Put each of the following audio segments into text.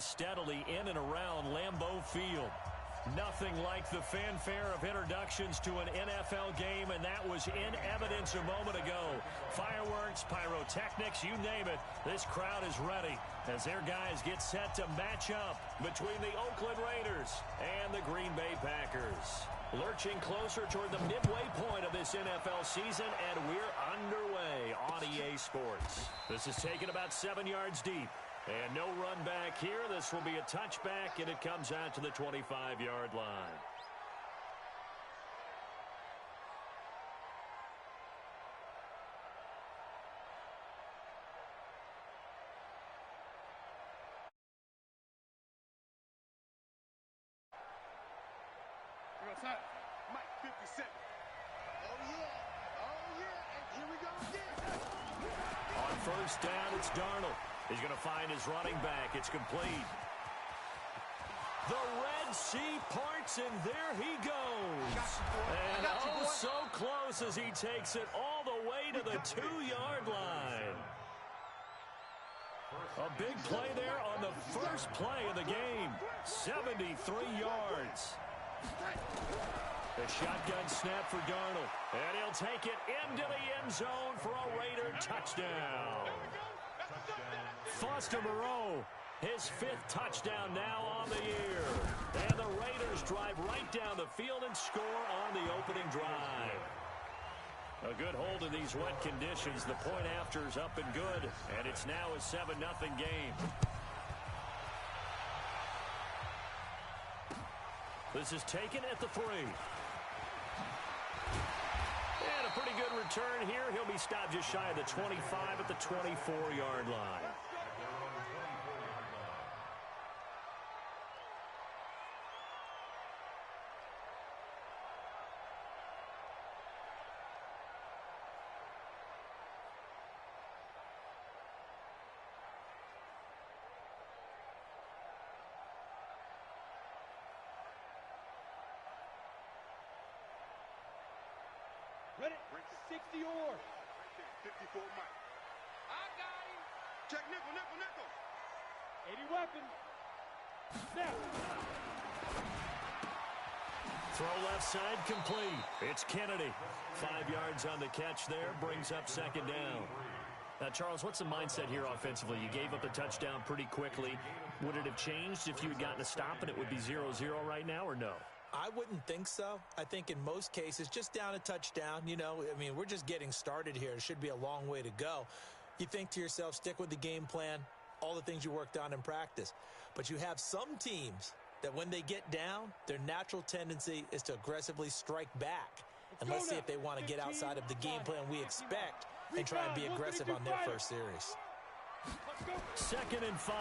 steadily in and around Lambeau Field. Nothing like the fanfare of introductions to an NFL game, and that was in evidence a moment ago. Fireworks, pyrotechnics, you name it, this crowd is ready as their guys get set to match up between the Oakland Raiders and the Green Bay Packers. Lurching closer toward the midway point of this NFL season, and we're underway on EA Sports. This is taken about 7 yards deep. And no run back here. This will be a touchback, and it comes out to the 25-yard line. Mike 57. Oh, yeah. And here we go again. On first down, it's Darnold. He's going to find his running back. It's complete. The Red Sea parts, and there he goes. And so close as he takes it all the way to the 2-yard line. A big play there on the first play of the game. 73 yards. The shotgun snap for Darnold. And he'll take it into the end zone for a Raider touchdown. Foster Moreau, his 5th touchdown now on the year. And the Raiders drive right down the field and score on the opening drive. A good hold in these wet conditions. The point after is up and good. And it's now a 7-0 game. This is taken at the 3. And a pretty good return here. He'll be stopped just shy of the 25 at the 24-yard line. Ready? 60 or 54 Mike. I got him. Check nickel. 80 weapon. Snap. Throw left side complete. It's Kennedy. 5 yards on the catch there. Brings up second down. Now, Charles, what's the mindset here offensively? You gave up the touchdown pretty quickly. Would it have changed if you had gotten a stop and it would be 0-0 right now, or no? I wouldn't think so. I think in most cases, just down a touchdown, we're just getting started here. It should be a long way to go. You think to yourself, stick with the game plan, all the things you worked on in practice. But you have some teams that when they get down, their natural tendency is to aggressively strike back. And let's see if they want to get outside of the game plan we expect and try and be aggressive on their first series. 2nd and 5.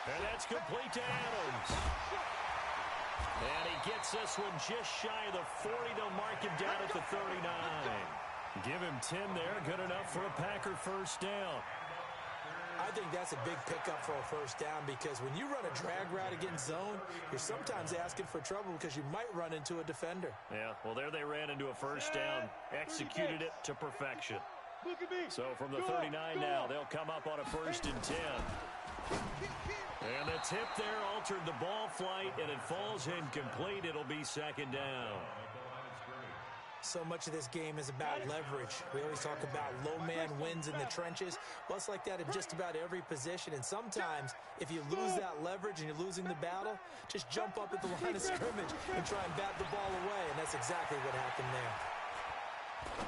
And that's complete to Adams. And he gets this one just shy of the 40. They'll mark him down at the 39. Give him 10 there. Good enough for a Packer first down. I think that's a big pickup for a first down because when you run a drag route against zone, you're sometimes asking for trouble because you might run into a defender. Yeah, well, there they ran into a first down. Executed it to perfection. So from the 39 now, they'll come up on a 1st and 10. And the tip there altered the ball flight, and it falls incomplete. It'll be 2nd down. So much of this game is about leverage. We always talk about low man wins in the trenches. Well, it's like that in just about every position. And sometimes, if you lose that leverage and you're losing the battle, just jump up at the line of scrimmage and try and bat the ball away. And that's exactly what happened there.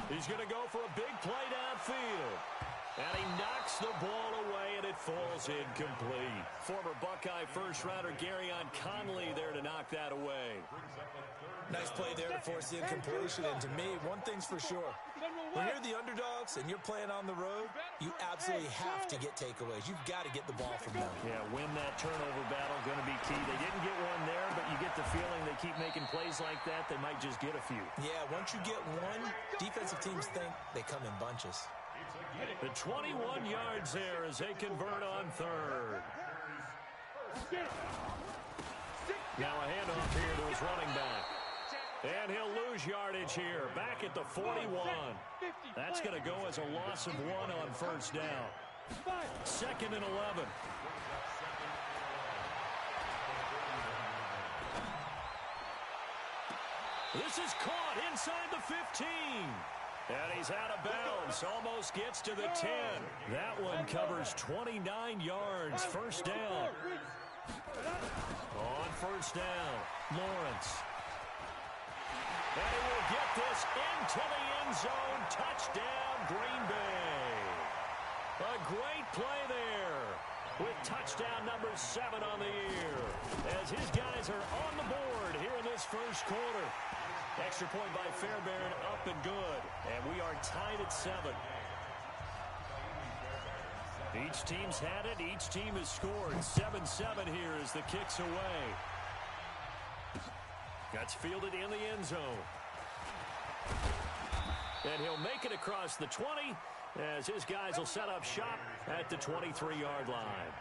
He's going to go for a big play downfield. And he knocks the ball away, and it falls incomplete. Former Buckeye first-rounder Garyon Conley there to knock that away. Nice play there to force the incompletion. And to me, one thing's for sure. When you're the underdogs and you're playing on the road, you absolutely have to get takeaways. You've got to get the ball from them. Yeah, win that turnover battle, going to be key. They didn't get one there, but you get the feeling they keep making plays like that, they might just get a few. Yeah, once you get one, defensive teams think they come in bunches. The 21 yards there as they convert on 3rd. Now a handoff here to his running back. And he'll lose yardage here, back at the 41. That's going to go as a loss of 1 on first down. 2nd and 11. This is caught inside the 15. And he's out of bounds. Almost gets to the 10. That one covers 29 yards. First down. On first down, Lawrence. And he will get this into the end zone. Touchdown, Green Bay. A great play there with touchdown number 7 on the year as his guys are on the board here in this first quarter. Extra point by Fairbairn, up and good. And we are tied at 7. Each team's had it. Each team has scored. 7-7 here as the kick's away. That's fielded in the end zone. And he'll make it across the 20 as his guys will set up shop at the 23-yard line.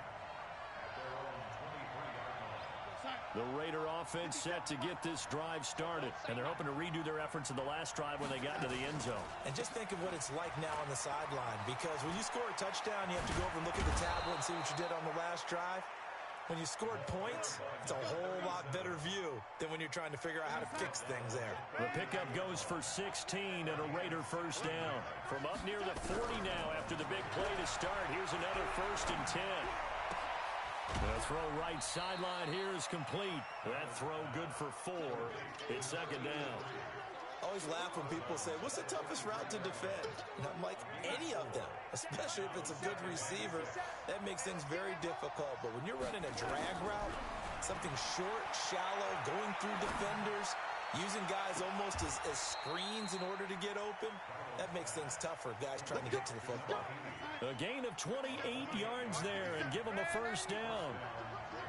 The Raider offense set to get this drive started. And they're hoping to redo their efforts in the last drive when they got into the end zone. And just think of what it's like now on the sideline. Because when you score a touchdown, you have to go over and look at the tablet and see what you did on the last drive. When you scored points, it's a whole lot better view than when you're trying to figure out how to fix things there. The pickup goes for 16 and a Raider first down. From up near the 40 now after the big play to start. Here's another 1st and 10. The throw right sideline here is complete. That throw good for 4. It's second down. I always laugh when people say, what's the toughest route to defend? And I'm like, any of them, especially if it's a good receiver. That makes things very difficult. But when you're running a drag route, something short, shallow, going through defenders, using guys almost as screens in order to get open, that makes things tough for guys trying to get to the football. A gain of 28 yards there and give him a first down.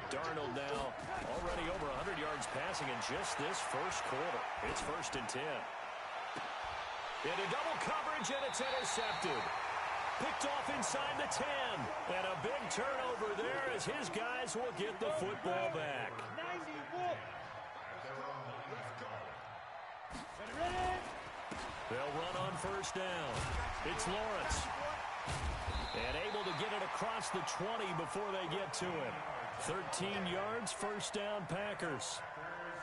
Darnold now already over 100 yards passing in just this first quarter. It's 1st and 10. Into double coverage, and it's intercepted. Picked off inside the 10. And a big turnover there as his guys will get the football back. They'll run on first down. It's Lawrence. And able to get it across the 20 before they get to him. 13 yards, first down, Packers.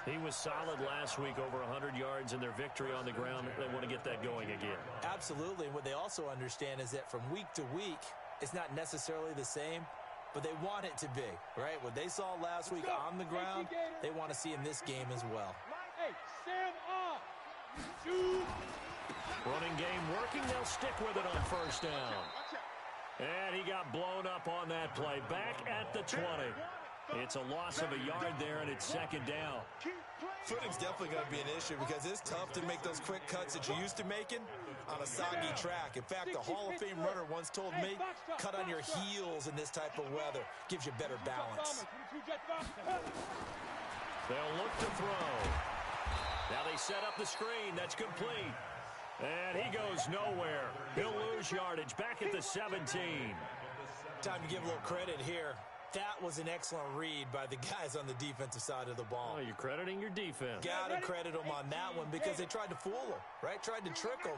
He was solid last week, over 100 yards in their victory on the ground. They want to get that going again. Absolutely. What they also understand is that from week to week, it's not necessarily the same, but they want it to be, right? What they saw last week on the ground, they want to see in this game as well. Hey, Sam up. Running game working. They'll stick with it on first down. And he got blown up on that play. Back at the 20. It's a loss of a yard there, and it's second down. Footing's definitely going to be an issue because it's tough to make those quick cuts that you're used to making on a soggy track. In fact, a Hall of Fame runner once told me, cut on your heels in this type of weather. Gives you better balance. They'll look to throw. Now they set up the screen. That's complete. And he goes nowhere. He'll lose yardage back at the 17. Time to give a little credit here. That was an excellent read by the guys on the defensive side of the ball. Oh, you're crediting your defense. Got to credit them on that one because they tried to fool them, right? Tried to trick them.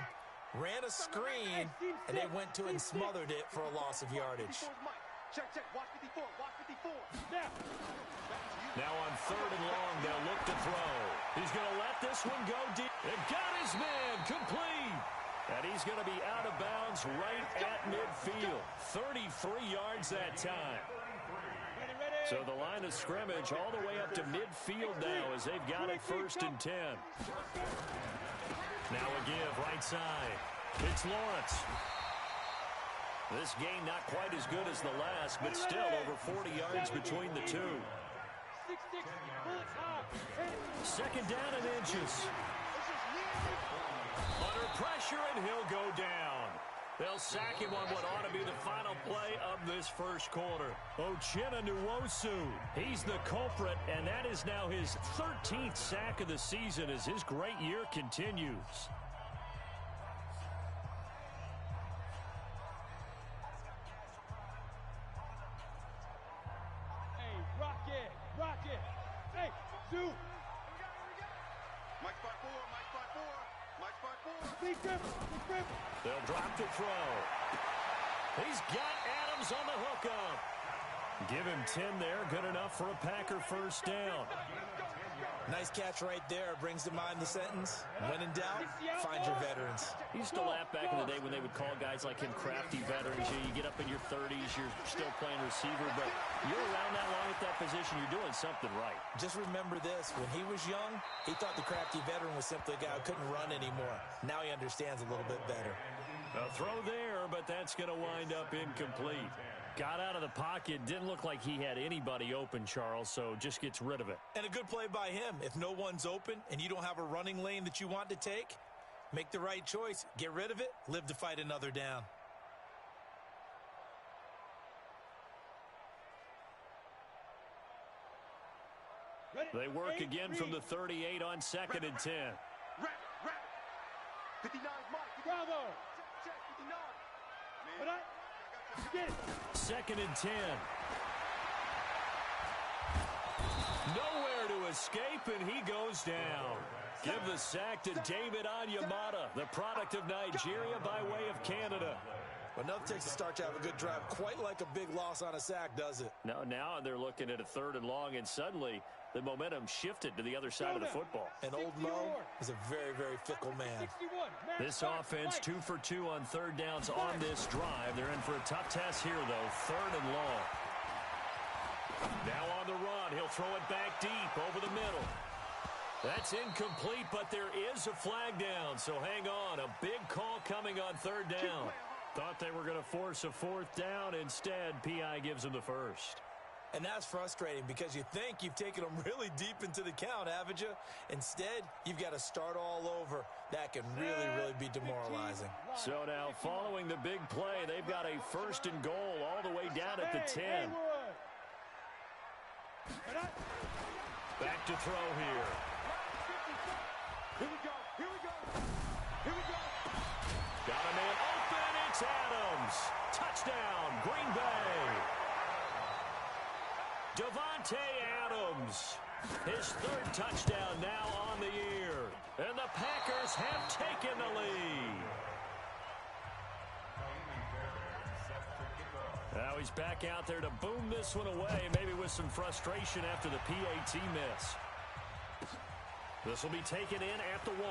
Ran a screen, and they went to it and smothered it for a loss of yardage. Check. Watch 54. Watch 54. Now on 3rd and long, they'll look to throw. He's going to let this one go deep. And got his man complete. And he's going to be out of bounds right at midfield. 33 yards that time. So the line of scrimmage all the way up to midfield now as they've got it 1st and 10. Now a give right side. It's Lawrence. This game not quite as good as the last, but still over 40 yards between the two. 2nd down and inches. Under pressure, and he'll go down. They'll sack him on what ought to be the final play of this first quarter. Uchenna Nwosu, he's the culprit, and that is now his 13th sack of the season as his great year continues. Hey, rock it. Hey, Zoo. Mike spot 4. Big grip. They'll drop the throw. He's got Adams on the hookup. Give him 10 there. Good enough for a Packer first down. Nice catch right there. Brings to mind the sentence, when in doubt, find your veterans. He used to laugh back in the day when they would call guys like him crafty veterans. You get up in your 30s, you're still playing receiver, but you're around that long at that position, you're doing something right. Just remember this, when he was young, he thought the crafty veteran was simply a guy who couldn't run anymore. Now he understands a little bit better. A throw there, but that's going to wind up incomplete. Got out of the pocket, didn't look like he had anybody open, Charles, so just gets rid of it. And a good play by him. If no one's open and you don't have a running lane that you want to take, make the right choice. Get rid of it, live to fight another down. They work again from the 38 on 2nd and 10. 59, Mike. Bravo. Check, 59. But I get it. 2nd and 10. Nowhere to escape, and he goes down. Give the sack to David Onyemata, the product of Nigeria by way of Canada. Well, nothing takes a start to have a good drive, quite like a big loss on a sack, does it? No, now they're looking at a 3rd and long, and suddenly the momentum shifted to the other side of the football. And old Mo is a very, very fickle man. This offense 2 for 2 on 3rd downs on this drive. They're in for a tough test here, though. 3rd and long. Now on the run. He'll throw it back deep over the middle. That's incomplete, but there is a flag down, so hang on. A big call coming on 3rd down. Thought they were going to force a 4th down. Instead, P.I. gives them the first. And that's frustrating because you think you've taken them really deep into the count, haven't you? Instead, you've got to start all over. That can really, really be demoralizing. So now, following the big play, they've got a 1st and goal all the way down at the 10. Back to throw here. Here we go. Here we go. Here we go. Got a man open. It's Adams. Touchdown, Green Bay. Devontae Adams. His 3rd touchdown now on the year. And the Packers have taken the lead. Now he's back out there to boom this one away, maybe with some frustration after the PAT miss. This will be taken in at the 1.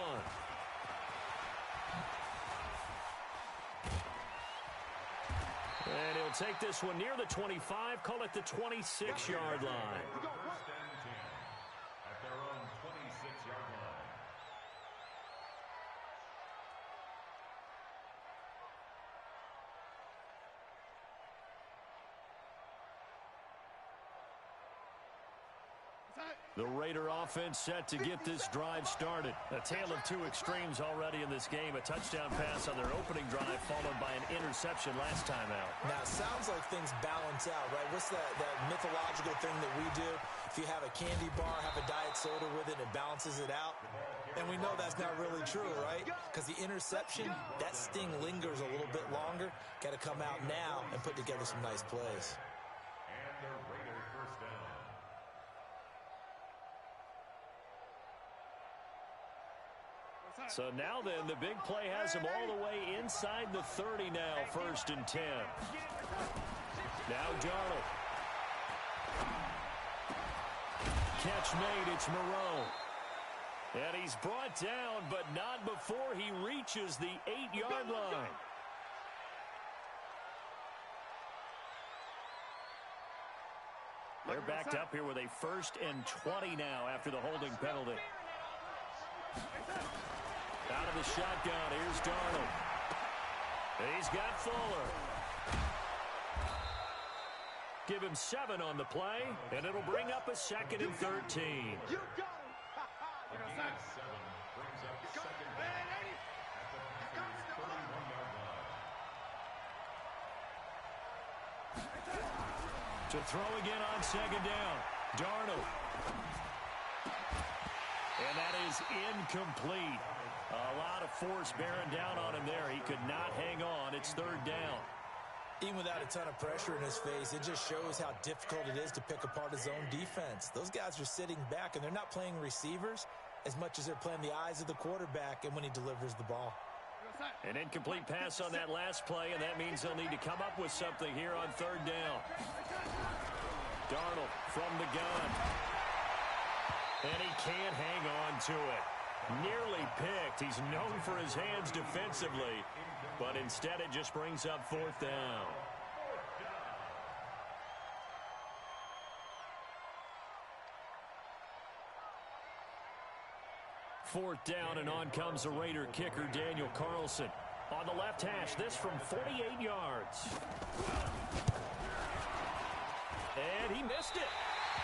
And he'll take this one near the 25, call it the 26-yard line. At their own 26-yard line. The Raider offense set to get this drive started. A tale of two extremes already in this game. A touchdown pass on their opening drive followed by an interception last time out. Now, it sounds like things balance out, right? What's that mythological thing that we do? If you have a candy bar, have a diet soda with it, it balances it out. And we know that's not really true, right? Because the interception, that sting lingers a little bit longer. Got to come out now and put together some nice plays. And the Raider first down. So now then, the big play has him all the way inside the 30 now, 1st and 10. Now Darnold. Catch made, it's Moreau. And he's brought down, but not before he reaches the 8-yard line. They're backed up here with a 1st and 20 now after the holding penalty. Out of the shotgun, here's Darnold. He's got Fuller. Give him 7 on the play, and it'll bring up a 2nd and 13. You got him. Again, 7 brings up 2nd down at the Packers' 31-yard line. To throw again on 2nd down. Darnold. And that is incomplete. A lot of force bearing down on him there. He could not hang on. It's 3rd down. Even without a ton of pressure in his face, it just shows how difficult it is to pick apart his own defense. Those guys are sitting back, and they're not playing receivers as much as they're playing the eyes of the quarterback and when he delivers the ball. An incomplete pass on that last play, and that means they'll need to come up with something here on 3rd down. Darnold from the gun. And he can't hang on to it. Nearly picked. He's known for his hands defensively, but instead it just brings up 4th down. Fourth down, and on comes the Raider kicker, Daniel Carlson. On the left hash, this from 48 yards. And he missed it.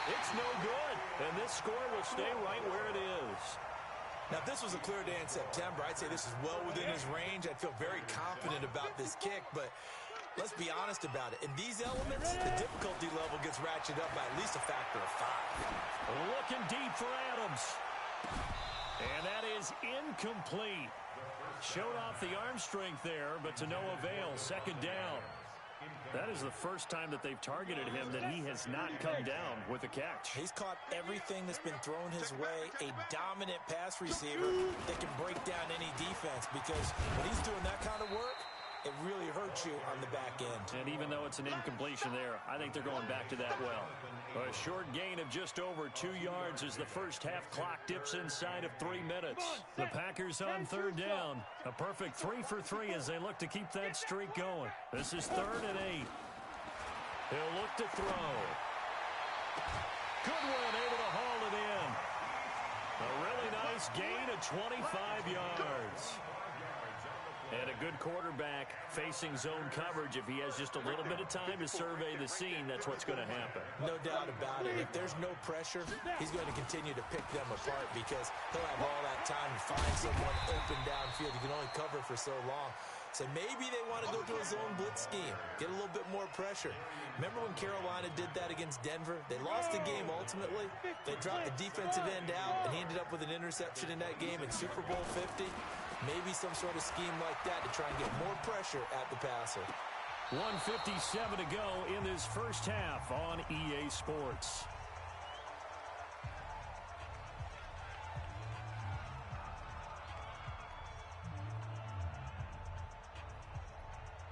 It's no good. And this score will stay right where it is. Now, if this was a clear day in September, I'd say this is well within his range. I'd feel very confident about this kick, but let's be honest about it. In these elements, the difficulty level gets ratcheted up by at least a factor of 5. Looking deep for Adams. And that is incomplete. Showed off the arm strength there, but to no avail. 2nd down. That is the first time that they've targeted him that he has not come down with a catch. He's caught everything that's been thrown his way. A dominant pass receiver that can break down any defense, because when he's doing that kind of work, it really hurts you on the back end. And even though it's an incompletion there, I think they're going back to that well. A short gain of just over 2 yards as the first half clock dips inside of 3 minutes. The Packers on 3rd down. A perfect 3 for 3 as they look to keep that streak going. This is 3rd and 8. He'll look to throw. Goodwin able to haul it in. A really nice gain of 25 yards. And a good quarterback facing zone coverage. If he has just a little bit of time to survey the scene, that's what's going to happen. No doubt about it. If there's no pressure, he's going to continue to pick them apart, because he'll have all that time to find someone open downfield. You can only cover for so long. So maybe they want to go to a zone blitz scheme, get a little bit more pressure. Remember when Carolina did that against Denver? They lost the game ultimately. They dropped the defensive end out, and he ended up with an interception in that game in Super Bowl 50. Maybe some sort of scheme like that to try and get more pressure at the passer. 1:57 to go in this first half on EA Sports.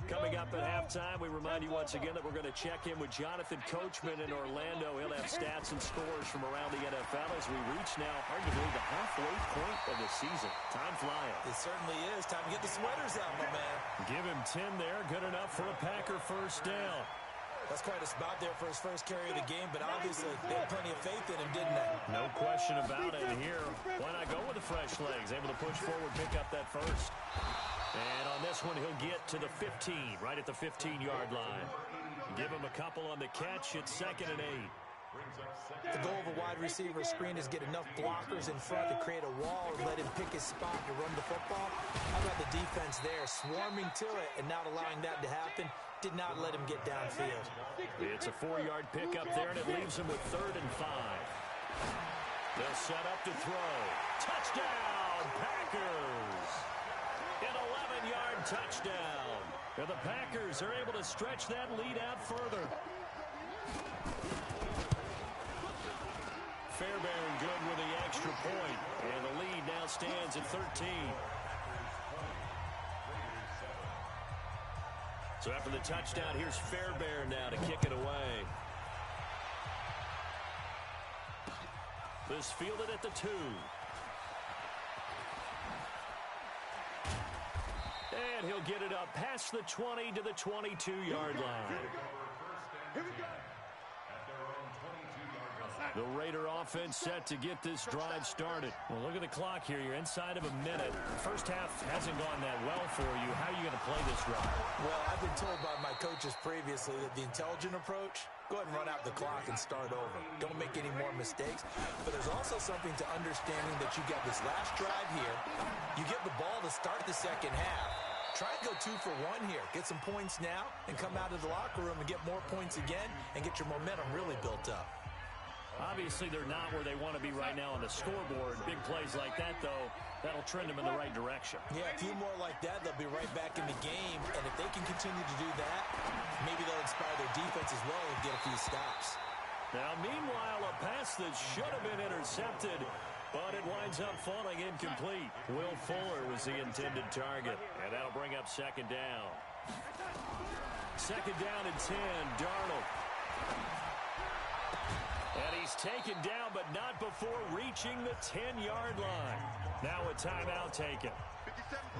Coming up at halftime, we remind you once again that we're going to check in with Jonathan Coachman in Orlando. He'll have stats and scores from around the NFL as we reach now, hard to believe, the halfway point of the season. Time flying. It certainly is. Time to get the sweaters out, my man. Give him 10 there. Good enough for a Packer first down. That's quite a spot there for his first carry of the game, but obviously they had plenty of faith in him, didn't they? No question about it. Here, why not go with the fresh legs? Able to push forward, pick up that first. And on this one, he'll get to the 15, right at the 15-yard line. Give him a couple on the catch. It's 2nd and 8. The goal of a wide receiver screen is get enough blockers in front to create a wall and let him pick his spot to run the football. How about the defense there, swarming to it and not allowing that to happen? Did not let him get downfield. It's a 4-yard pickup there, and it leaves him with 3rd and 5. They'll set up to throw. Touchdown, Packers! An 11-yard touchdown. And the Packers are able to stretch that lead out further. Fairbairn good with the extra point. And the lead now stands at 13. So after the touchdown, here's Fairbairn now to kick it away. This fielded at the 2. And he'll get it up past the 20 to the 22-yard line. Here we go. The Raider offense set to get this drive started. Well, look at the clock here. You're inside of a minute. First half hasn't gone that well for you. How are you going to play this drive? Well, I've been told by my coaches previously that the intelligent approach, go ahead and run out the clock and start over. Don't make any more mistakes. But there's also something to understanding that you got this last drive here. You get the ball to start the second half. Try and go 2 for 1 here. Get some points now and come out of the locker room and get more points again and get your momentum really built up. Obviously, they're not where they want to be right now on the scoreboard. Big plays like that, though, that'll trend them in the right direction. Yeah, a few more like that, they'll be right back in the game. And if they can continue to do that, maybe they'll inspire their defense as well and get a few stops. Now, meanwhile, a pass that should have been intercepted, but it winds up falling incomplete. Will Fuller was the intended target, and that'll bring up 2nd down. 2nd down and 10, Darnold. And he's taken down, but not before reaching the 10-yard line. Now a timeout taken.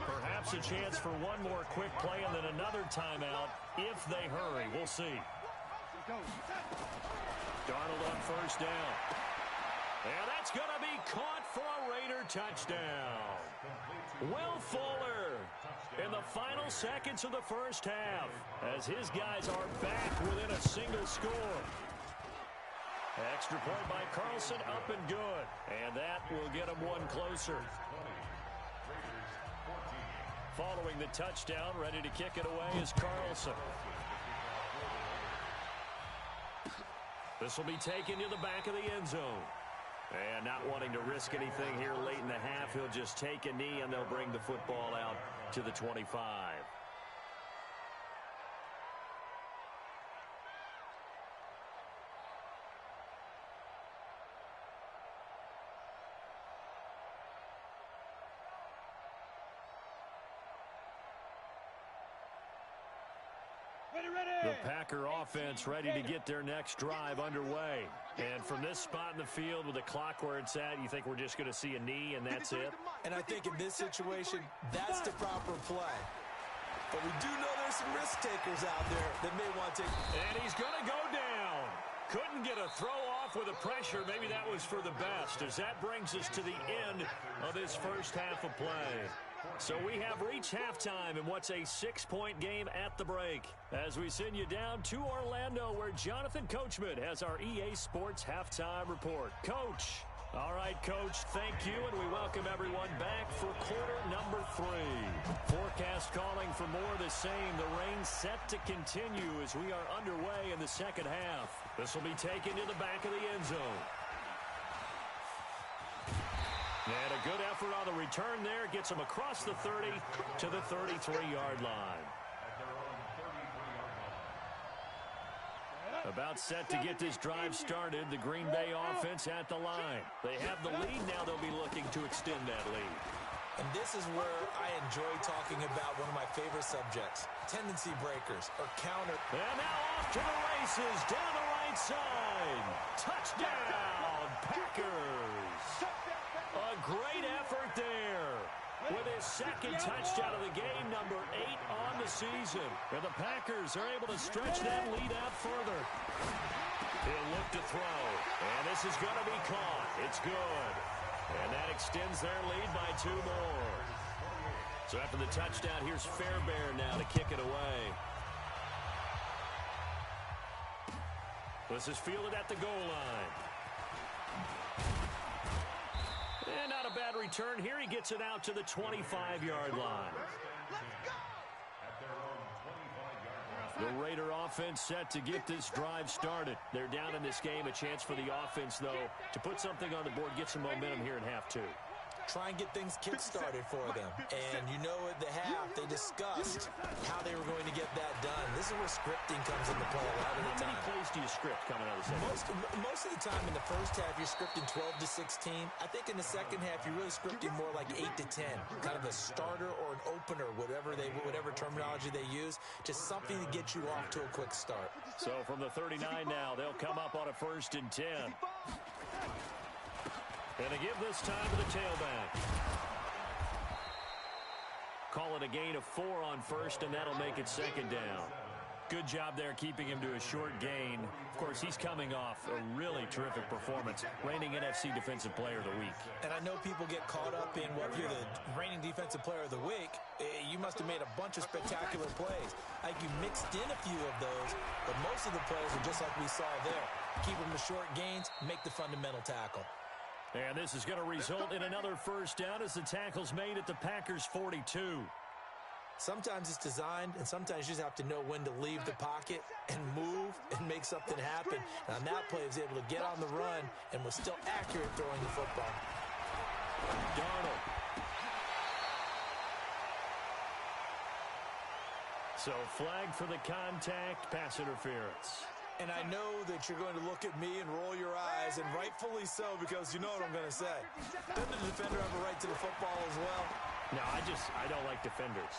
Perhaps a chance for one more quick play and then another timeout if they hurry. We'll see. Darnold on first down. And that's going to be caught for a Raider touchdown. Will Fuller in the final seconds of the first half as his guys are back within a single score. Extra point by Carlson, up and good. And that will get him one closer. Following the touchdown, ready to kick it away is Carlson. This will be taken to the back of the end zone. And not wanting to risk anything here late in the half, he'll just take a knee and they'll bring the football out to the 25. The Packer offense ready to get their next drive underway. And from this spot in the field with the clock where it's at, you think we're just going to see a knee and that's it? And I think in this situation, that's the proper play. But we do know there's some risk takers out there that may want to. And he's going to go down. Couldn't get a throw off with the pressure. Maybe that was for the best, as that brings us to the end of this first half of play. So we have reached halftime in what's a 6-point game at the break. As we send you down to Orlando, where Jonathan Coachman has our EA Sports halftime report. Coach. All right, Coach, thank you, and we welcome everyone back for quarter number 3. Forecast calling for more of the same. The rain set to continue as we are underway in the second half. This will be taken to the back of the end zone. And a good effort on the return there. Gets him across the 30 to the 33-yard line. About set to get this drive started. The Green Bay offense at the line. They have the lead. Now they'll be looking to extend that lead. And this is where I enjoy talking about one of my favorite subjects, tendency breakers or counter. And now off to the races down the right side. Touchdown, Packers. A great effort there with his second touchdown of the game, number 8 on the season. And the Packers are able to stretch that lead out further. He'll look to throw, and this is going to be caught. It's good. And that extends their lead by 2 more. So after the touchdown, here's Fairbairn now to kick it away. This is fielded at the goal line. And not a bad return here. He gets it out to the 25-yard line. The Raider offense set to get this drive started. They're down in this game. A chance for the offense, though, to put something on the board, get some momentum here in half 2. Try and get things kick-started for them. And you know at the half, they discussed how they were going to get that done. This is where scripting comes into play a lot of the time. How many plays do you script coming out of the second? Most of the time in the first half, you're scripting 12 to 16. I think in the second half, you're really scripting more like 8 to 10. Kind of a starter or an opener, whatever terminology they use. Just something to get you off to a quick start. So from the 39 now, they'll come up on a 1st and 10. And they give this time to the tailback. Call it a gain of 4 on 1st, and that'll make it 2nd down. Good job there keeping him to a short gain. Of course, he's coming off a really terrific performance, reigning NFC Defensive Player of the Week. And I know people get caught up in, well, if you're the reigning Defensive Player of the Week, you must have made a bunch of spectacular plays. I think you mixed in a few of those, but most of the plays are just like we saw there. Keep them to short gains, make the fundamental tackle. And this is going to result in another 1st down as the tackle's made at the Packers' 42. Sometimes it's designed, and sometimes you just have to know when to leave the pocket and move and make something happen. And on that play, he was able to get on the run and was still accurate throwing the football. Darnold. So flag for the contact, pass interference. And I know that you're going to look at me and roll your eyes, and rightfully so, because you know what I'm going to say. Doesn't the defender have a right to the football as well? No, I don't like defenders.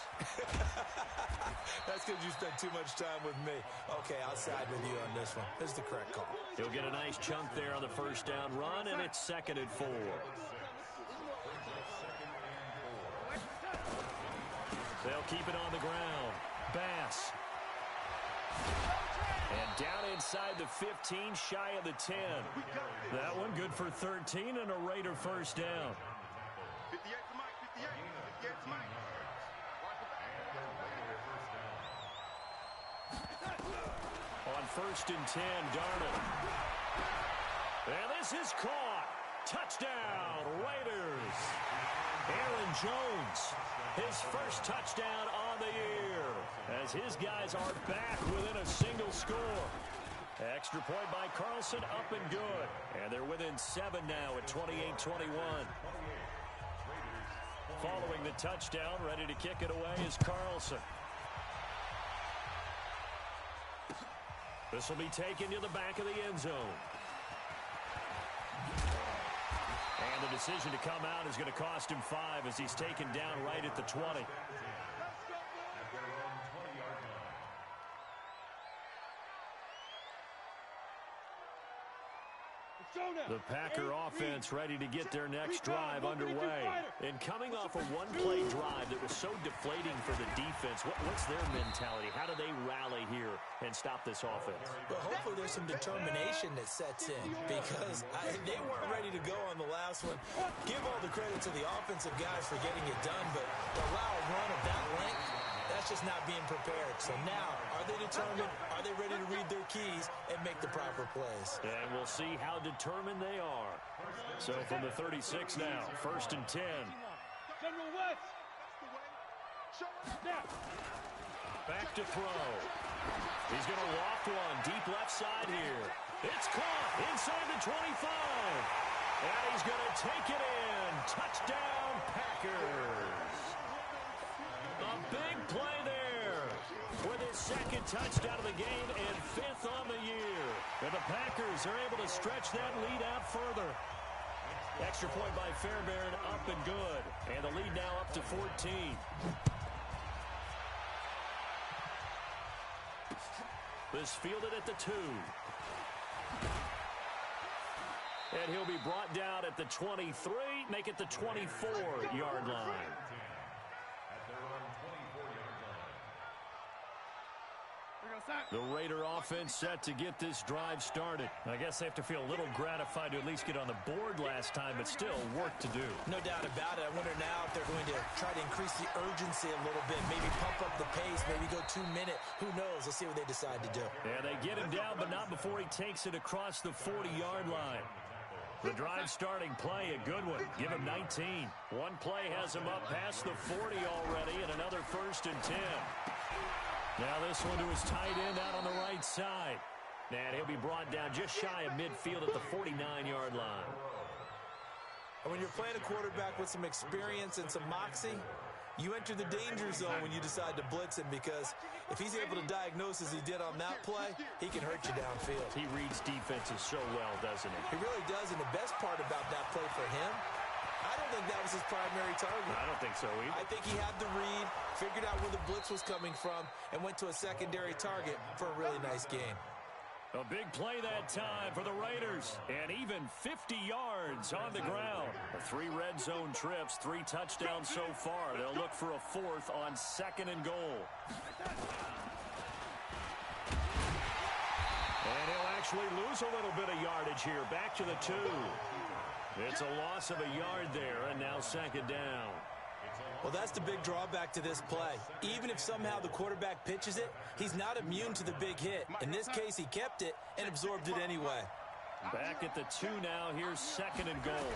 That's because you spent too much time with me. Okay, I'll side with you on this one. This is the correct call. He'll get a nice chunk there on the first down run, and it's 2nd and 4. They'll keep it on the ground. Bass. And down inside the 15, shy of the 10. That one good for 13 and a Raider first down. 58 to Mike, 58. 58 to Mike. On 1st and 10, Darnold. And this is caught. Touchdown, Raiders. Aaron Jones, his first touchdown on the year, as his guys are back within a single score. Extra point by Carlson, up and good. And they're within 7 now at 28-21. Following the touchdown, ready to kick it away is Carlson. This will be taken to the back of the end zone. And the decision to come out is going to cost him 5 as he's taken down right at the 20. The Packer offense ready to get their next drive underway. And coming off a one-play drive that was so deflating for the defense, what's their mentality? How do they rally here and stop this offense? Well, hopefully there's some determination that sets in, because they weren't ready to go on the last one. Give all the credit to the offensive guys for getting it done, but to allow a run of that length, that's just not being prepared. So now, are they determined? Are they ready to read their keys and make the proper plays? And we'll see how determined they are. So from the 36 now, 1st and 10. General West. Snap. Back to throw. He's going to loft one deep left side here. It's caught inside the 25. And he's going to take it in. Touchdown, Packers. A big play there with his 2nd touchdown of the game and 5th on the year. And the Packers are able to stretch that lead out further. Extra point by Fairbairn, up and good. And the lead now up to 14. This fielded at the 2. And he'll be brought down at the 23, make it the 24-yard line. The Raider offense set to get this drive started. I guess they have to feel a little gratified to at least get on the board last time, but still work to do. No doubt about it. I wonder now if they're going to try to increase the urgency a little bit, maybe pump up the pace, maybe go 2-minute. Who knows? Let's see what they decide to do. And they get him down, but not before he takes it across the 40-yard line. The drive starting play, a good one. Give him 19. One play has him up past the 40 already, and another 1st and 10. Now this one to his tight end out on the right side. And he'll be brought down just shy of midfield at the 49-yard line. And when you're playing a quarterback with some experience and some moxie, you enter the danger zone when you decide to blitz him, because if he's able to diagnose as he did on that play, he can hurt you downfield. He reads defenses so well, doesn't he? He really does, and the best part about that play for him, I don't think that was his primary target. I don't think so either. I think he had the read, figured out where the blitz was coming from, and went to a secondary target for a really nice gain. A big play that time for the Raiders, and even 50 yards on the ground. 3 red zone trips, 3 touchdowns so far. They'll look for a 4th on 2nd and goal. And he'll actually lose a little bit of yardage here. Back to the 2. It's a loss of a yard there, and now 2nd down. Well, that's the big drawback to this play. Even if somehow the quarterback pitches it, he's not immune to the big hit. In this case, he kept it and absorbed it anyway. Back at the 2 now. Here's 2nd and goal.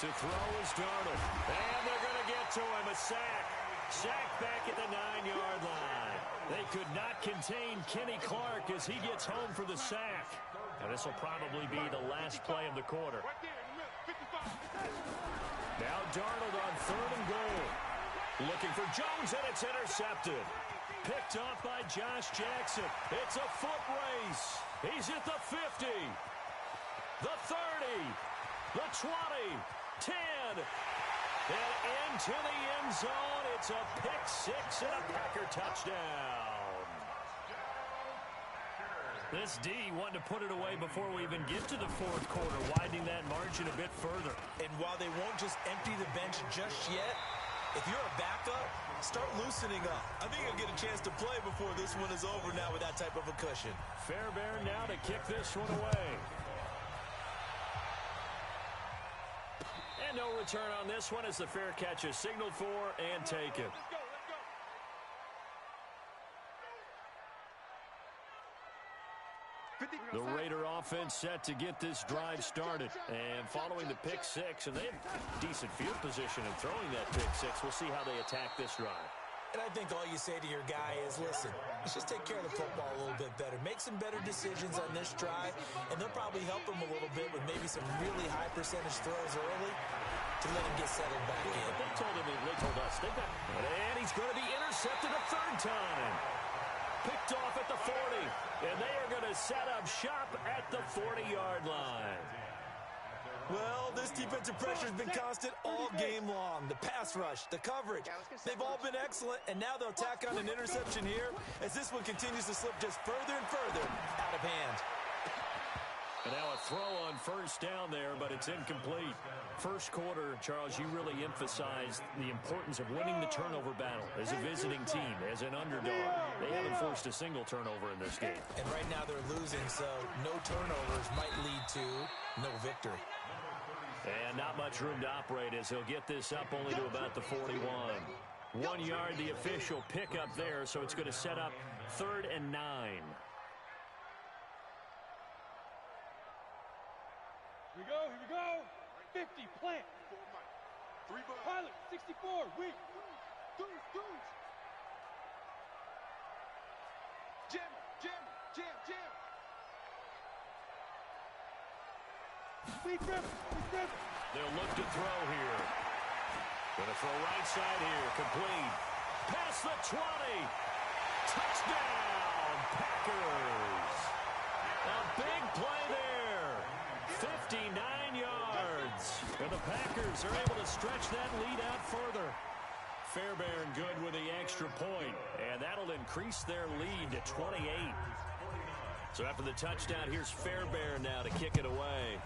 To throw is Darnold. And they're going to get to him. A sack. Sack back at the 9-yard line. They could not contain Kenny Clark as he gets home for the sack. And this will probably be the last play of the quarter. Now Darnold on 3rd and goal. Looking for Jones, and it's intercepted. Picked off by Josh Jackson. It's a foot race. He's at the 50. The 30. The 20. 10. And into the end zone. It's a pick six and a Packer touchdown. This D wanted to put it away before we even get to the fourth quarter, widening that margin a bit further. And while they won't just empty the bench just yet, if you're a backup, start loosening up. I think you'll get a chance to play before this one is over now with that type of a cushion. Fairbairn now to kick this one away. And no return on this one as the fair catch is signaled for and taken. The Raider offense set to get this drive started. And following the pick six, and they have decent field position in throwing that pick six. We'll see how they attack this drive. And I think all you say to your guy is, listen, let's just take care of the football a little bit better. Make some better decisions on this drive, and they'll probably help him a little bit with maybe some really high percentage throws early to let him get settled back in. They told us. And he's going to be intercepted a third time. Picked off at the 40, and they are going to set up shop at the 40-yard line. Well, this defensive pressure has been constant all game long. The pass rush, the coverage, they've all been excellent, and now they'll tack on an interception here as this one continues to slip just further and further out of hand. And now a throw on first down there, but it's incomplete. First quarter, Charles, you really emphasized the importance of winning the turnover battle as a visiting team, as an underdog. They haven't forced a single turnover in this game. And right now they're losing, so no turnovers might lead to no victory. And not much room to operate as he'll get this up only to about the 41. 1 yard, the official pickup there, so it's going to set up 3rd and 9. Here we go. 50, plant. Pilot, 64, weak. Deuce. Jam. Weak grip. They'll look to throw here. Going to throw right side here, complete. Past the 20. Touchdown, Packers. A big play there. 59 yards. And the Packers are able to stretch that lead out further. Fairbairn good with the extra point, and that'll increase their lead to 28. So after the touchdown, here's Fairbairn now to kick it away.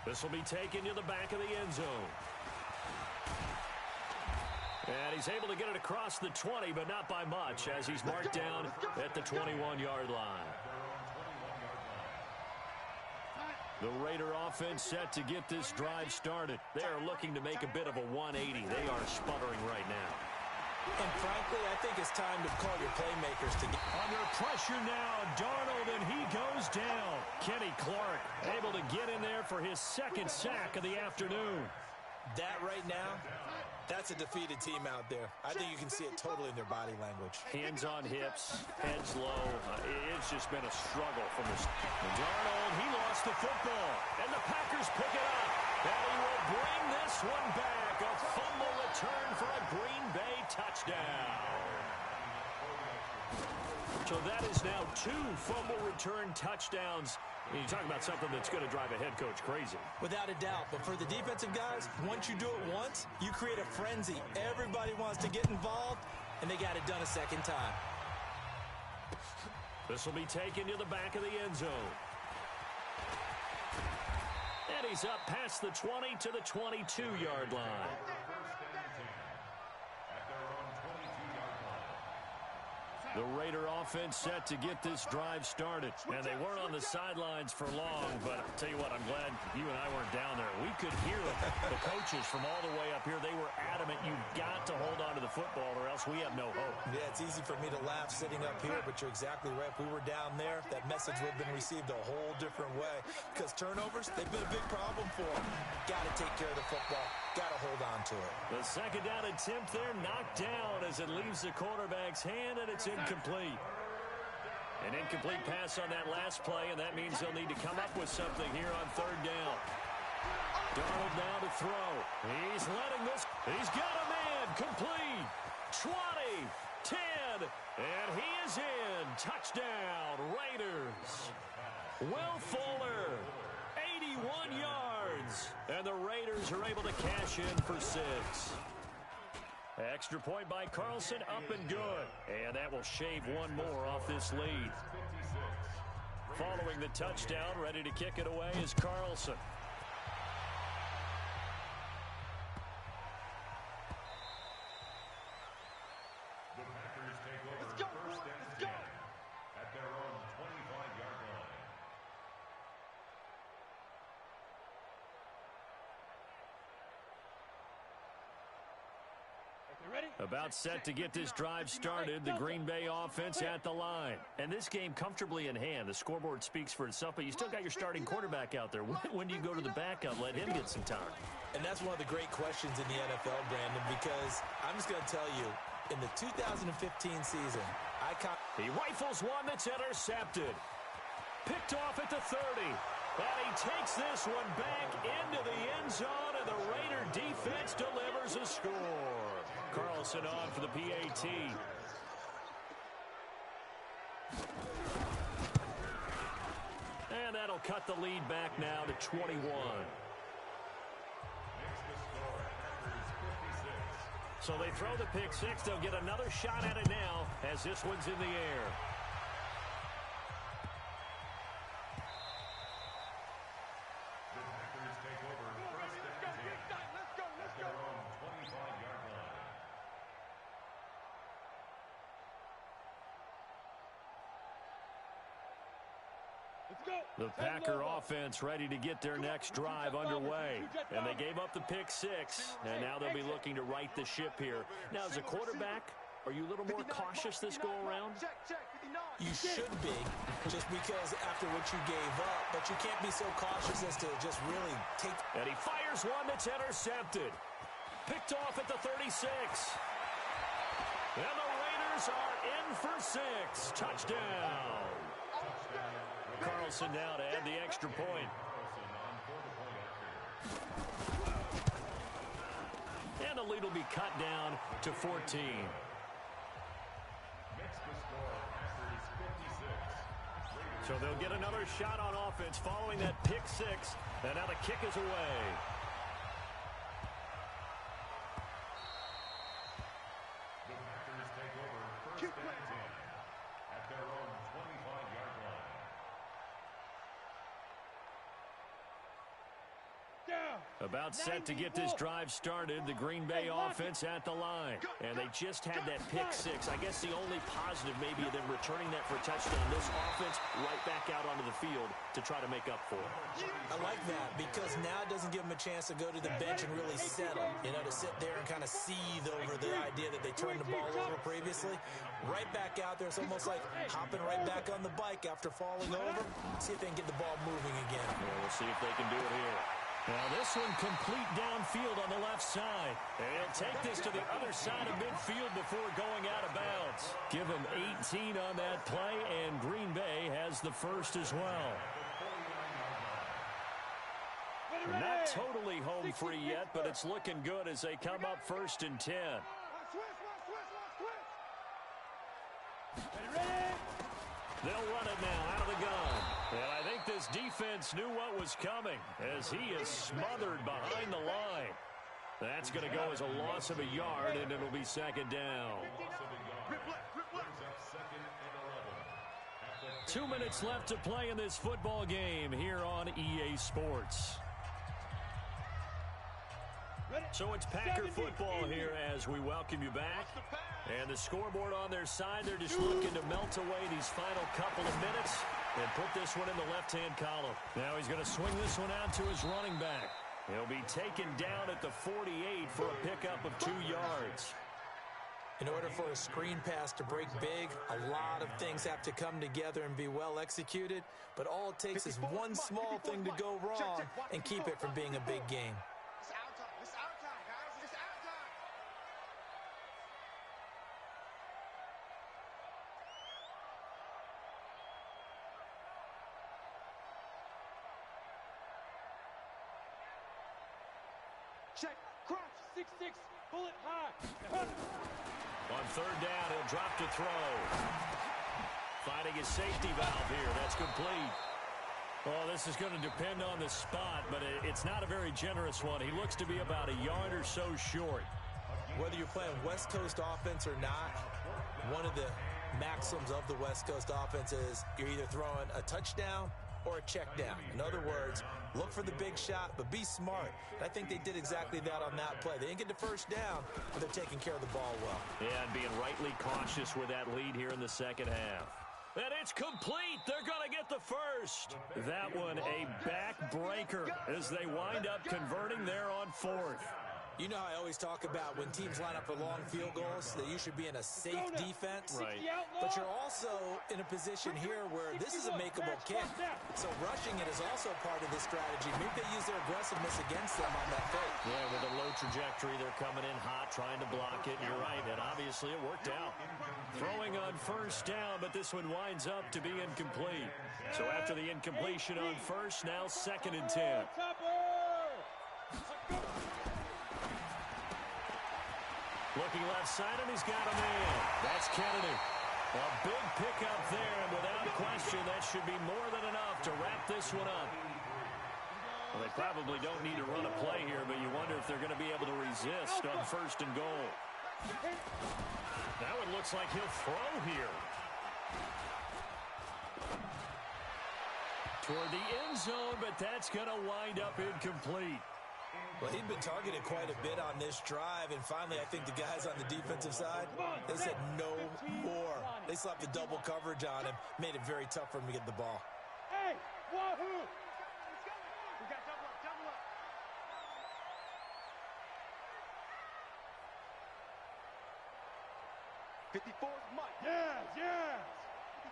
This will be taken to the back of the end zone. And he's able to get it across the 20, but not by much, as he's marked down at the 21-yard line. The Raider offense set to get this drive started. They are looking to make a bit of a 180. They are sputtering right now. And frankly, I think it's time to call your playmakers to get under pressure now. Darnold, and he goes down. Kenny Clark able to get in there for his second sack of the afternoon. That right now, that's a defeated team out there. I think you can see it totally in their body language. Hands on hips, heads low. It's just been a struggle from the... Darnold, he lost the football, and the Packers pick it up. And he will bring this one back. A fumble return for a Green Bay touchdown. So that is now 2 fumble return touchdowns. You talk about something that's going to drive a head coach crazy. Without a doubt. But for the defensive guys, once you do it once, you create a frenzy. Everybody wants to get involved, and they got it done a second time. This will be taken to the back of the end zone. And he's up past the 20 to the 22-yard line. The Raider offense set to get this drive started. And they weren't on the sidelines for long, but I'll tell you what, I'm glad you and I weren't down there. We could hear the coaches from all the way up here. They were adamant, you've got to hold on to the football or else we have no hope. Yeah, it's easy for me to laugh sitting up here, but you're exactly right. If we were down there, that message would have been received a whole different way. Because turnovers, they've been a big problem for them. Got to take care of the football. Got to hold on to it. The second down attempt there knocked down as it leaves the quarterback's hand, and it's incomplete. An incomplete pass on that last play, and that means they'll need to come up with something here on third down. Darnold now to throw. He's letting this. He's got a man. Complete. 20, 10, and he is in. Touchdown, Raiders. Will Fuller, 81 yards. And the Raiders are able to cash in for 6. Extra point by Carlson, up and good. And that will shave one more off this lead. Following the touchdown, ready to kick it away is Carlson. The Packers take over first and 10 at their own 25-yard line. About set to get this drive started, the Green Bay offense at the line. And this game comfortably in hand. The scoreboard speaks for itself, but you still got your starting quarterback out there. When do you go to the backup, let him get some time? And that's one of the great questions in the NFL, Brandon, because I'm just going to tell you, in the 2015 season, he rifles one that's intercepted. Picked off at the 30. And he takes this one back into the end zone, and the Raider defense delivers a score. Carlson on for the PAT. And that'll cut the lead back now to 21. So they throw the pick six. They'll get another shot at it now as this one's in the air. The Packer offense ready to get their next drive underway. And they gave up the pick six, and now they'll be looking to right the ship here. Now, as a quarterback, are you a little more cautious this go-around? You should be, just because after what you gave up, but you can't be so cautious as to just really take... And he fires one that's intercepted. Picked off at the 36. And the Raiders are in for 6. Touchdown. Carlson now to add the extra point. And the lead will be cut down to 14. So they'll get another shot on offense following that pick six. And now the kick is away. The Packers take over first and 10 at their own 25-yard line. About set to get this drive started, the Green Bay offense at the line. And they just had that pick six. I guess the only positive maybe of them returning that for a touchdown. This offense right back out onto the field to try to make up for it. I like that because now it doesn't give them a chance to go to the bench and really settle. You know, to sit there and kind of seethe over the idea that they turned the ball over previously. Right back out there. It's almost like hopping right back on the bike after falling over. See if they can get the ball moving again. Yeah, we'll see if they can do it here. Now this one complete downfield on the left side. And he'll take this to the other side of midfield before going out of bounds. Give him 18 on that play, and Green Bay has the first as well. Not totally home free yet, but it's looking good as they come up first and 10. They'll run it now out of the gun. And I think this defense knew what was coming as he is smothered behind the line. That's going to go as a loss of a yard, and it'll be second down. 2 minutes left to play in this football game here on EA Sports. So it's Packer football here as we welcome you back. And the scoreboard on their side, they're just looking to melt away these final couple of minutes and put this one in the left-hand column. Now he's going to swing this one out to his running back. He'll be taken down at the 48 for a pickup of 2 yards. In order for a screen pass to break big, a lot of things have to come together and be well executed. But all it takes is one small thing to go wrong and keep it from being a big game. Check, crouch, 6-6, bullet high. On third down, he'll drop to throw. Finding his safety valve here. That's complete. Well, this is going to depend on the spot, but it's not a very generous one. He looks to be about a yard or so short. Whether you're playing West Coast offense or not, one of the maxims of the West Coast offense is you're either throwing a touchdown or a check down. In other words, look for the big shot, but be smart. And I think they did exactly that on that play. They didn't get the first down, but they're taking care of the ball well. Yeah, and being rightly cautious with that lead here in the second half. And it's complete. They're going to get the first. That one a backbreaker as they wind up converting there on fourth. You know how I always talk about when teams line up for long field goals, that you should be in a safe defense. Right. But you're also in a position here where this is a makeable kick. So rushing it is also part of this strategy. Maybe they use their aggressiveness against them on that fake. Yeah, with a low trajectory, they're coming in hot, trying to block it. You're right, and obviously it worked out. Throwing on first down, but this one winds up to be incomplete. So after the incompletion on first, now 2nd and 10. Looking left side, and he's got a man. That's Kennedy. A big pickup there, and without question, that should be more than enough to wrap this one up. Well, they probably don't need to run a play here, but you wonder if they're going to be able to resist on 1st and goal. Now it looks like he'll throw here. Toward the end zone, but that's going to wind up incomplete. Well, he'd been targeted quite a bit on this drive, and finally I think the guys on the defensive side, they said no more. They slapped the double coverage on him, made it very tough for him to get the ball. Hey, wahoo! We got double up, double up. '54's Mike. Yes, yes!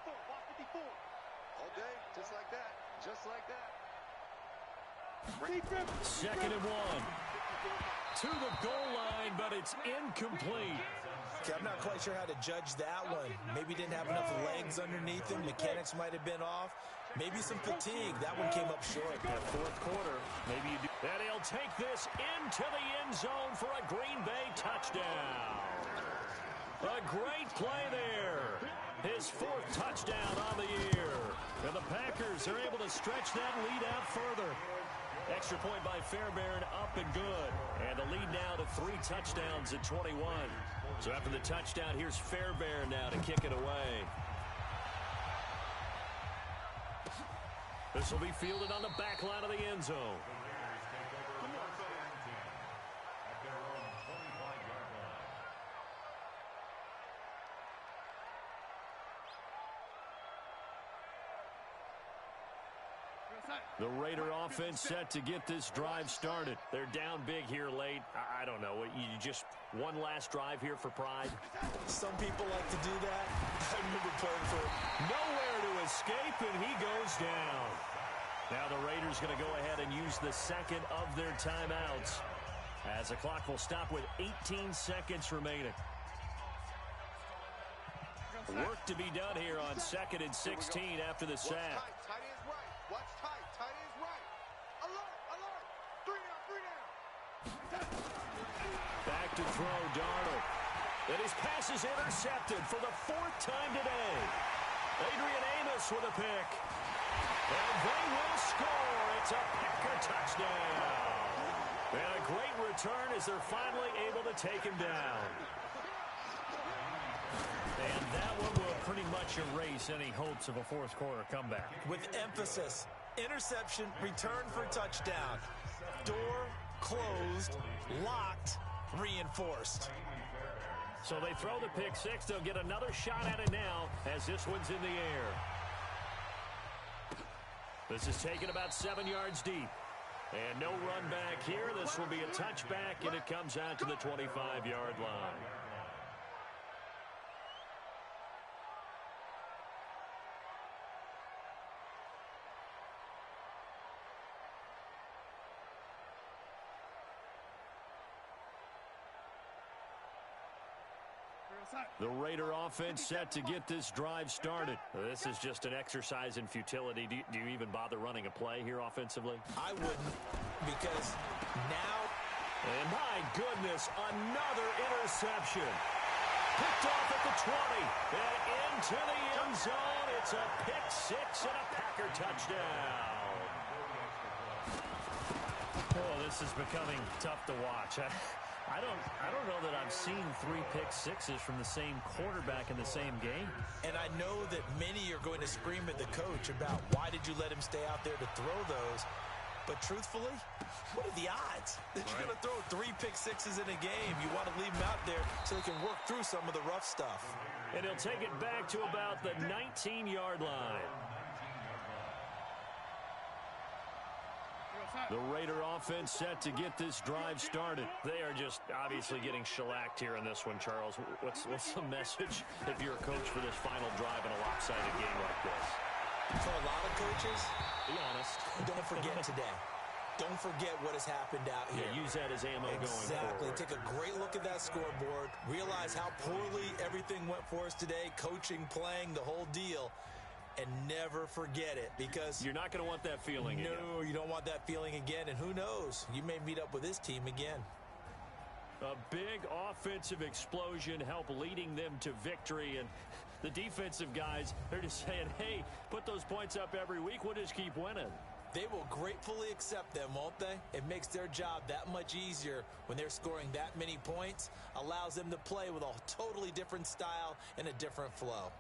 54, watch 54. All day, just like that, just like that. 2nd and 1. To the goal line, but it's incomplete. Okay, I'm not quite sure how to judge that one. Maybe didn't have enough legs underneath him. Mechanics might have been off. Maybe some fatigue. That one came up short. That 4th quarter, maybe you do. And he'll take this into the end zone for a Green Bay touchdown. A great play there. His 4th touchdown on the year. And the Packers are able to stretch that lead out further. Extra point by Fairbairn, up and good. And the lead now to 3 touchdowns at 21. So after the touchdown, here's Fairbairn now to kick it away. This will be fielded on the back line of the end zone. The Raider offense set to get this drive started. They're down big here late. I don't know. You just one last drive here for pride? Some people like to do that. I remember playing for nowhere to escape, and he goes down. Now the Raiders going to go ahead and use the 2nd of their timeouts, as the clock will stop with 18 seconds remaining. Work to be done here on 2nd and 16 after the sack. Tight end's right. Watch tight. Tight end's right. Alert, alert. 3 down, 3 down. Back to throw, Darnold. And his pass is intercepted for the 4th time today. Adrian Amos with a pick. And they will score. It's a Packer touchdown. And a great return as they're finally able to take him down. And that one will pretty much erase any hopes of a 4th quarter comeback. with emphasis. Interception, return for touchdown. Door closed, locked, reinforced. So they throw the pick 6. They'll get another shot at it now as this one's in the air. This is taken about 7 yards deep. And no run back here. This will be a touchback, and it comes out to the 25-yard line. The Raider offense set to get this drive started. This is just an exercise in futility. Do you even bother running a play here offensively? I wouldn't, because now... And my goodness, another interception. Picked off at the 20 and into the end zone. It's a pick six and a Packer touchdown. Oh, this is becoming tough to watch. I don't know that I've seen 3 pick sixes from the same quarterback in the same game. And I know that many are going to scream at the coach about why did you let him stay out there to throw those. But truthfully, what are the odds that you're going to throw 3 pick sixes in a game? You want to leave him out there so he can work through some of the rough stuff. And he'll take it back to about the 19-yard line. The Raider offense set to get this drive started. They are just obviously getting shellacked here in this one, Charles. What's the message if you're a coach for this final drive in a lopsided game like this? For a lot of coaches, be honest, don't forget today. Don't forget what has happened out here. Yeah, use that as ammo going forward. Exactly. Take a great look at that scoreboard. Realize how poorly everything went for us today. Coaching, playing, the whole deal. And never forget it, because you're not going to want that feeling again. No, you don't want that feeling again. And who knows? You may meet up with this team again. A big offensive explosion helped leading them to victory. And the defensive guys, they're just saying, hey, put those points up every week. We'll just keep winning. They will gratefully accept them, won't they? It makes their job that much easier when they're scoring that many points. Allows them to play with a totally different style and a different flow.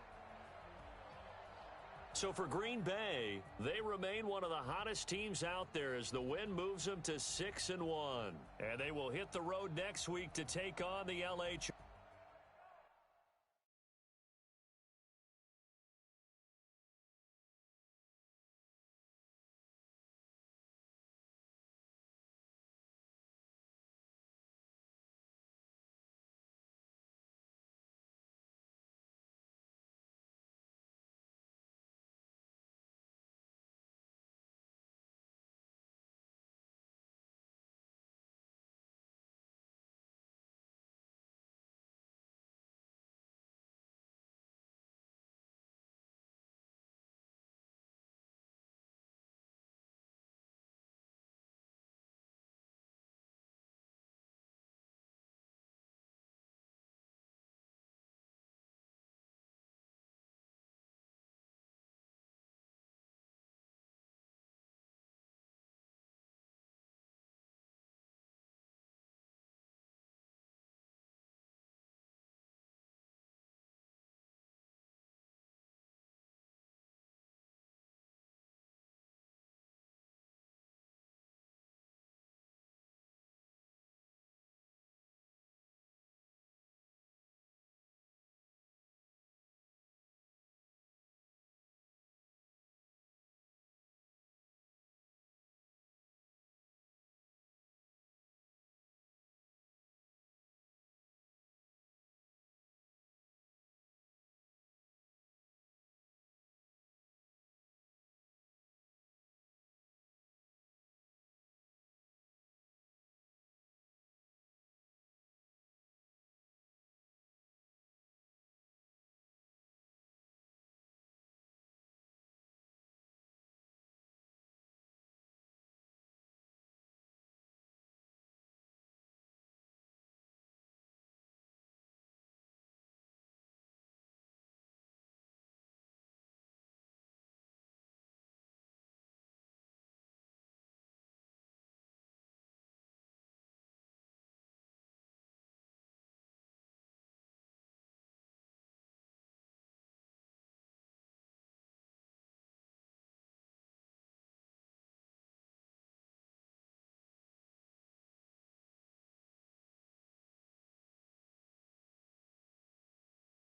So for Green Bay, they remain one of the hottest teams out there as the win moves them to 6-1. And they will hit the road next week to take on the LA